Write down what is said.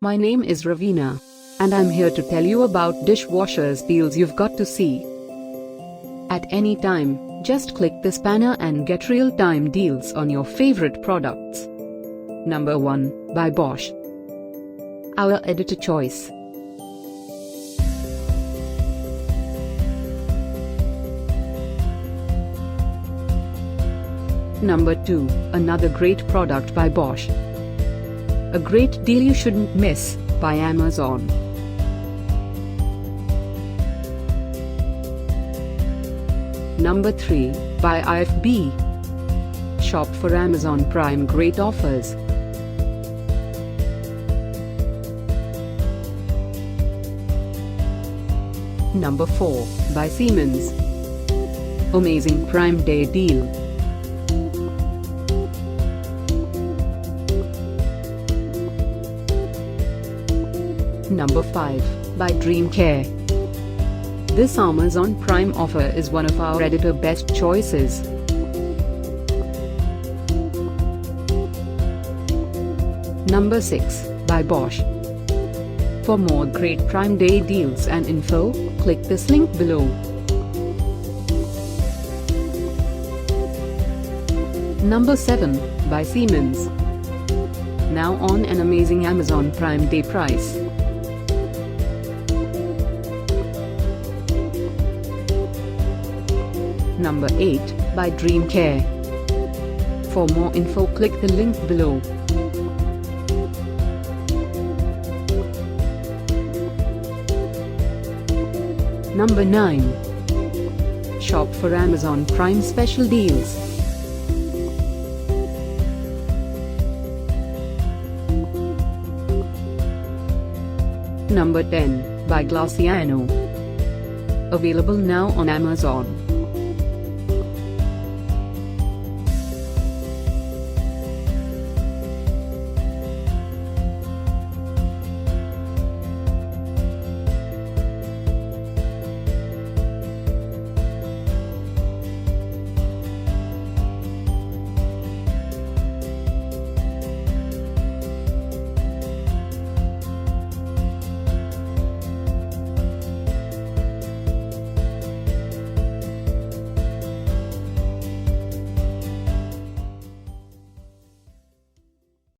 My name is Ravina, and I'm here to tell you about dishwashers deals you've got to see. At any time, just click this banner and get real-time deals on your favorite products. Number 1, by Bosch. Our editor choice. Number 2, another great product by Bosch. A great deal you shouldn't miss, by Amazon. Number 3, by IFB. Shop for Amazon Prime great offers. Number 4, by Siemens. Amazing Prime Day deal. Number 5, by Dream Care. This Amazon Prime offer is one of our editor best choices. Number 6, by Bosch. For more great Prime Day deals and info, click this link below. Number 7, by Siemens. Now on an amazing Amazon Prime Day price. Number 8, by Dream Care. For more info, click the link below. Number 9. Shop for Amazon Prime special deals. Number 10, by Glaciano. Available now on Amazon.